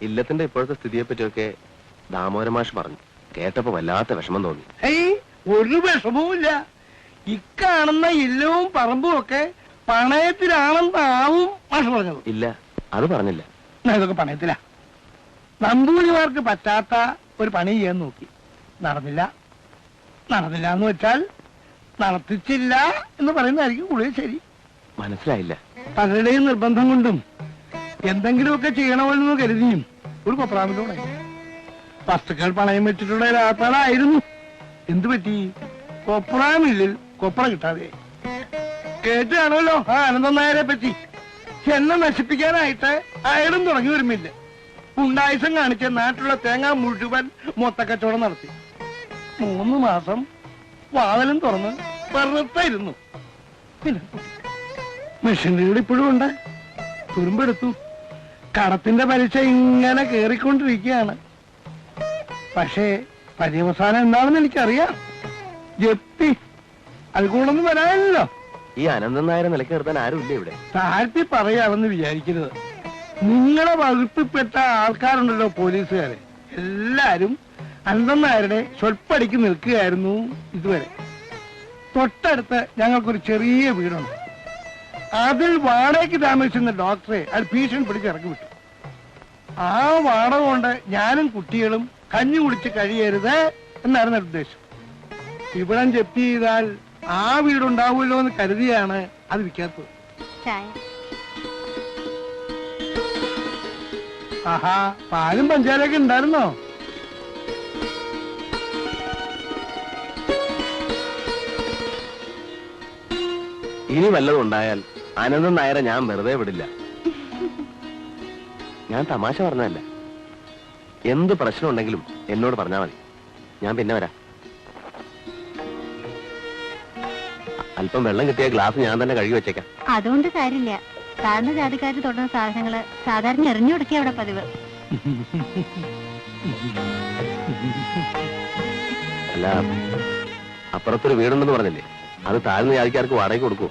ഇല്ലത്തിന്റെ ഇപ്പോഴത്തെ സ്ഥിതിയെ പറ്റിയൊക്കെ ദാമോദരൻ മാഷ് പറഞ്ഞു. കേട്ടപ്പോ വല്ലാത്ത വിഷമം തോന്നി. ഒരു വിഷമവുമില്ല. ഇക്കാണുന്ന ഇല്ലവും പറമ്പും ഒക്കെ പണയത്തിലാണെന്നാവും മാഷ് പറഞ്ഞത്. ഇല്ല, അത് പറഞ്ഞില്ല. ഇതൊക്കെ പണയത്തിലാ. നമ്പൂതിരിമാർക്ക് പറ്റാത്ത ഒരു പണി ചെയ്യാൻ നോക്കി, നടന്നില്ല. നടന്നില്ല എന്ന് വെച്ചാൽ നടത്തിച്ചില്ല എന്ന് പറയുന്നതായിരിക്കും കൂടുതൽ ശരി. മനസ്സിലായില്ല. പലരുടെയും നിർബന്ധം കൊണ്ടും എന്തെങ്കിലുമൊക്കെ ചെയ്യണമെന്ന് കരുതിയും ഒരു കൊപ്രാമിലൂടെ വസ്തുക്കൾ പണയം വെച്ചിട്ടുള്ള ഒരാളായിരുന്നു. എന്തു പറ്റി? കൊപ്രാമില്ലിൽ കൊപ്ര കിട്ടാതെ. കേട്ടാണല്ലോ ആ അനന്തൻ നായരെ പറ്റി. എന്നെ നശിപ്പിക്കാനായിട്ട് അയാളും തുടങ്ങി വരുമില്ല. ഉണ്ടായുസം കാണിച്ച നാട്ടിലുള്ള തേങ്ങ മുഴുവൻ മൊത്തക്കച്ചവടം നടത്തി. 3 മാസം വാതിലും തുറന്ന് വെറുത്തായിരുന്നു. പിന്നെ മെഷീനറിയുടെ ഇപ്പോഴും ഉണ്ട്. തുരുമ്പെടുത്തു. കടത്തിന്റെ പലിശ ഇങ്ങനെ കേറിക്കൊണ്ടിരിക്കുകയാണ്. പക്ഷേ പര്യവസാനം എന്താണെന്ന് എനിക്കറിയാം. ജപ്തി. അത് കൂടൊന്നും വരാനല്ലോ. ഈ അനന്തൻ നായരെ നിലക്ക് നിർത്താൻ ആരുമില്ല ഇവിടെ. താഴ്ത്തി പറയാമെന്ന് വിചാരിക്കരുത്. നിങ്ങളെ വകുപ്പിൽപ്പെട്ട ആൾക്കാരുണ്ടല്ലോ, പോലീസുകാര്, എല്ലാരും അനന്തൻ നായരുടെ സ്വൽപ്പടിക്ക് നിൽക്കുകയായിരുന്നു ഇതുവരെ. തൊട്ടടുത്ത് ഞങ്ങൾക്കൊരു ചെറിയ വീടുണ്ട്. അതിൽ വാടകയ്ക്ക് താമസിക്കുന്ന ഡോക്ടറെ അത് ഭീഷണി പിടിച്ച് ഇറക്കി വിട്ടു. ആ വാടക കൊണ്ട് ഞാനും കുട്ടികളും കഞ്ഞി കുടിച്ച് കഴിയരുത് എന്നായിരുന്നു ഉദ്ദേശം. ഇവിടം ജപ്തി ചെയ്താൽ ആ വീടുണ്ടാവുമല്ലോ എന്ന് കരുതിയാണ് അത് വിൽക്കാത്തത്. ആഹാ, പാലും പഞ്ചാരൊക്കെ ഉണ്ടായിരുന്നോ? ഇനി വല്ലതും ഉണ്ടായാൽ അനന്തൻ നായരെ ഞാൻ വെറുതെ വിടില്ല. ഞാൻ തമാശ പറഞ്ഞതല്ല. എന്ത് പ്രശ്നം ഉണ്ടെങ്കിലും എന്നോട് പറഞ്ഞാൽ മതി. ഞാൻ പിന്നെ വരാം. അല്പം വെള്ളം കിട്ടിയ ഗ്ലാസ് ഞാൻ തന്നെ കഴുകി വെച്ചേക്കാം. അതുകൊണ്ട് കാര്യമില്ല. താഴ്ന്ന ജാതിക്കാര് തൊടുന്ന സാധനങ്ങള് സാധാരണ എറിഞ്ഞു കൊടുക്കുക അവിടെ പതിവ്. അല്ല, അപ്പുറത്തൊരു വീടുണ്ടെന്ന് പറഞ്ഞില്ലേ? അത് താഴ്ന്ന ജാതിക്കാർക്ക് വാടകയ്ക്ക് കൊടുക്കൂ.